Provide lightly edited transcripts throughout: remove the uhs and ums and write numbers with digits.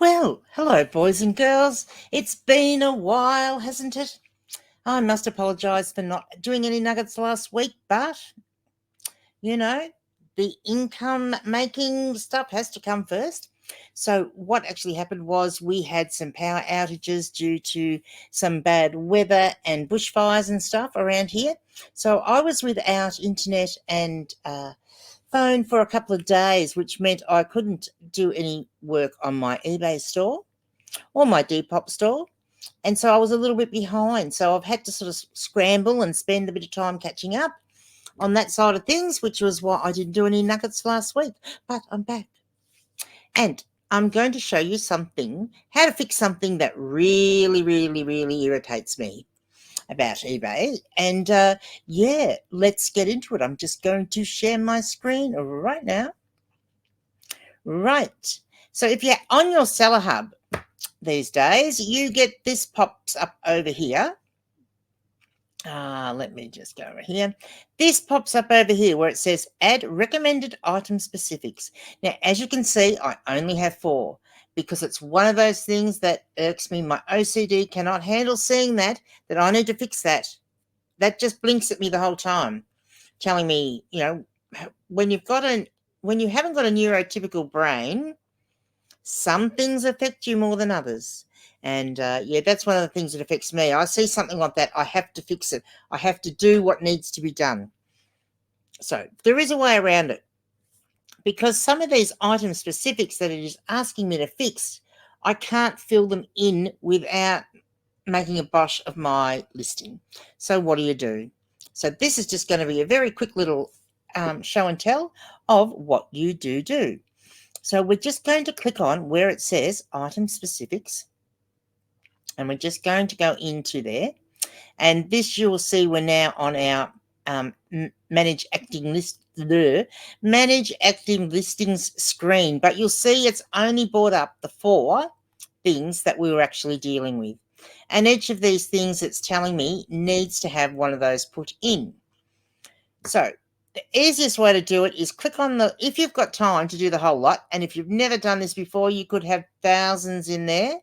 Well, hello, boys and girls. It's been a while, hasn't it? I must apologise for not doing any nuggets last week, but, you know, the income making stuff has to come first. So what actually happened was we had some power outages due to some bad weather and bushfires and stuff around here. So I was without internet and phone for a couple of days, which meant I couldn't do any work on my eBay store or my Depop store. And so I was a little bit behind. So I've had to sort of scramble and spend a bit of time catching up on that side of things, which was why I didn't do any nuggets last week. But I'm back. And I'm going to show you how to fix something that really, really, really irritates me about eBay. And yeah, let's get into it. I'm just going to share my screen right now. Right. So if you're on your Seller Hub these days, you get this pops up over here. Let me just go over here. This pops up over here where it says add recommended item specifics. Now, as you can see, I only have 4 because it's one of those things that irks me. My OCD cannot handle seeing that I need to fix that. That just blinks at me the whole time, telling me, when you haven't got a neurotypical brain, some things affect you more than others. And yeah, that's one of the things that affects me. I see something like that, I have to fix it. I have to do what needs to be done. So there is a way around it, because some of these item specifics that it is asking me to fix, I can't fill them in without making a bosh of my listing. So what do? So this is just going to be a very quick little show and tell of what you do. So we're just going to click on where it says item specifics, and we're just going to go into there. And this, you will see, we're now on our manage active listings screen, but you'll see it's only brought up the 4 things that we were actually dealing with. And each of these things it's telling me needs to have one of those put in. So the easiest way to do it is click on if you've got time to do the whole lot, and if you've never done this before, you could have thousands in there.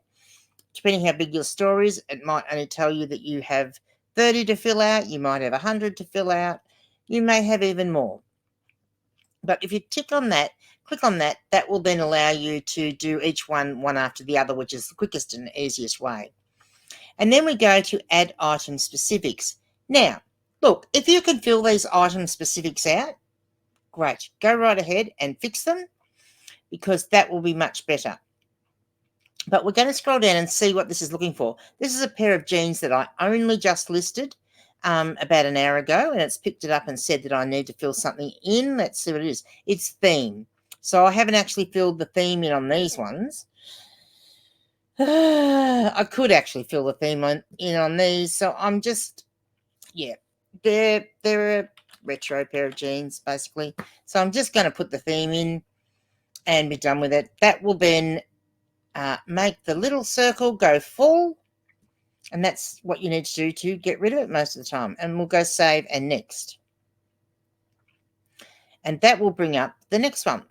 Depending how big your store is, it might only tell you that you have 30 to fill out. You might have 100 to fill out. You may have even more. But if you click on that, that will then allow you to do each one after the other, which is the quickest and easiest way. And then we go to add item specifics. Now, look, if you can fill these item specifics out, great. Go right ahead and fix them, because that will be much better. But we're going to scroll down and see what this is looking for. This is a pair of jeans that I only just listed about an hour ago, and it's picked it up and said that I need to fill something in. Let's see what it is. It's theme. So I haven't actually filled the theme in on these ones. I could actually fill the theme in on these. So I'm just, yeah, they're a retro pair of jeans, basically. So I'm just going to put the theme in and be done with it. That will then make the little circle go full, and that's what you need to do to get rid of it most of the time. And we'll go save and next, and that will bring up the next one.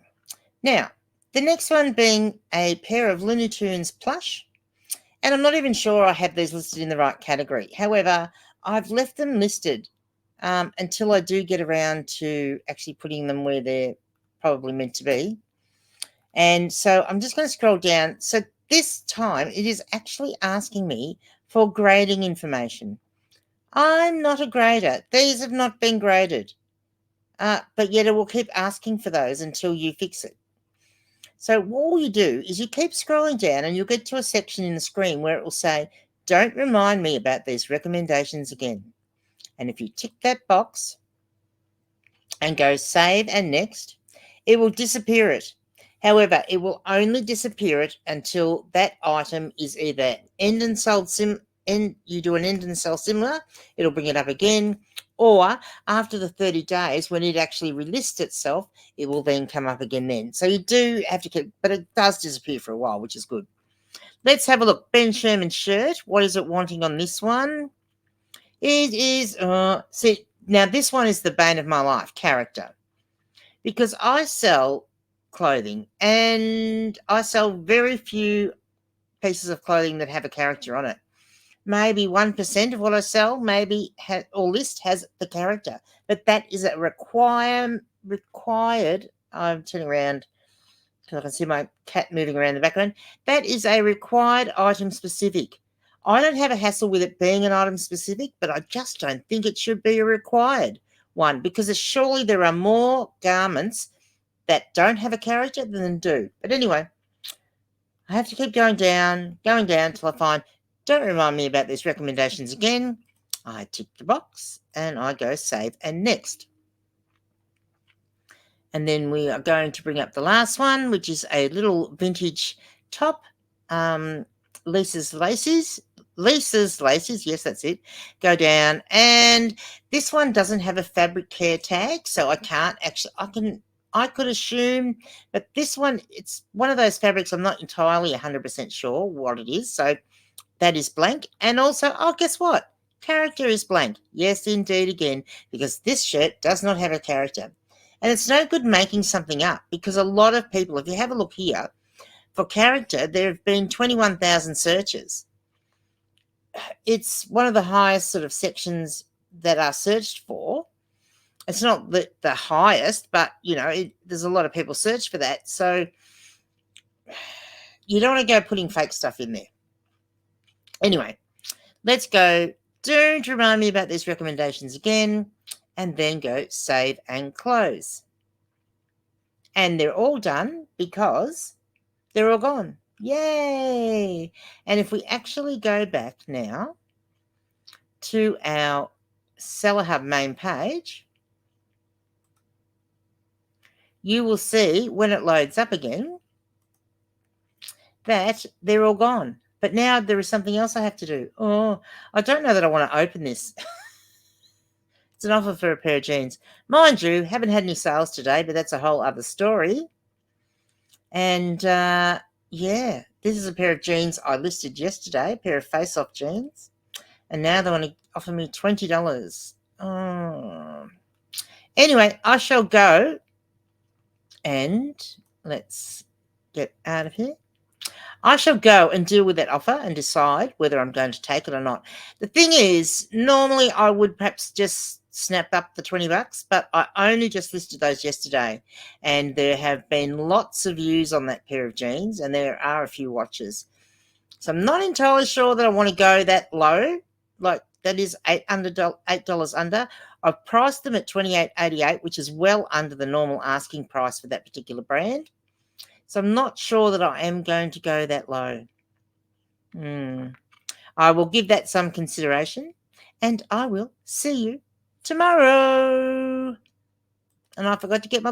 Now, the next one being a pair of Looney Tunes plush, and I'm not even sure I have these listed in the right category. However, I've left them listed until I do get around to actually putting them where they're probably meant to be. And so I'm just going to scroll down. So this time it is actually asking me for grading information. I'm not a grader. These have not been graded. But yet it will keep asking for those until you fix it. So all you do is you keep scrolling down, and you'll get to a section in the screen where it will say, don't remind me about these recommendations again. And if you tick that box and go save and next, it will disappear it. However, it will only disappear it until that item is either end and sold you do an end and sell similar, it'll bring it up again, or after the 30 days when it actually relists itself, it will then come up again then. So you do have to keep, but it does disappear for a while, which is good. Let's have a look. Ben Sherman's shirt. What is it wanting on this one? It is, see, now this one is the bane of my life, character. Because I sell clothing, and I sell very few pieces of clothing that have a character on it. Maybe 1% of what I sell or list has the character, but that is a required. I'm turning around because I can see my cat moving around the background. That is a required item specific. I don't have a hassle with it being an item specific, but I just don't think it should be a required one, because surely there are more garments that don't have a character than do. But anyway, I have to keep going down till I find, don't remind me about these recommendations again. I tick the box and I go save and next. And then we are going to bring up the last one, which is a little vintage top. Lisa's Laces. Yes, that's it. Go down. And this one doesn't have a fabric care tag, so I can't actually, I could assume, but this one, it's one of those fabrics I'm not entirely 100% sure what it is. So that is blank. And also, guess what? Character is blank. Yes, indeed, again, because this shirt does not have a character. And it's no good making something up, because a lot of people, if you have a look here, for character, there have been 21,000 searches. It's one of the highest sort of sections that are searched for. It's not the highest, but, there's a lot of people search for that. So you don't want to go putting fake stuff in there. Anyway, let's go. Don't remind me about these recommendations again, and then go save and close. And they're all done because they're all gone. Yay! And if we actually go back now to our Seller Hub main page, you will see when it loads up again that they're all gone. But now there is something else I have to do. Oh, I don't know that I want to open this. It's an offer for a pair of jeans. Mind you, haven't had any sales today, but that's a whole other story. And, yeah, this is a pair of jeans I listed yesterday, a pair of face-off jeans. And now they want to offer me $20. Oh. Anyway, I shall go and let's get out of here. I shall go and deal with that offer and decide whether I'm going to take it or not. The thing is, normally I would perhaps just snap up the $20, but I only just listed those yesterday, and there have been lots of views on that pair of jeans, and there are a few watches. So I'm not entirely sure that I want to go that low, like that is $8 under. I've priced them at $28.88, which is well under the normal asking price for that particular brand. So I'm not sure that I am going to go that low. I will give that some consideration, and I will see you tomorrow. And I forgot to get my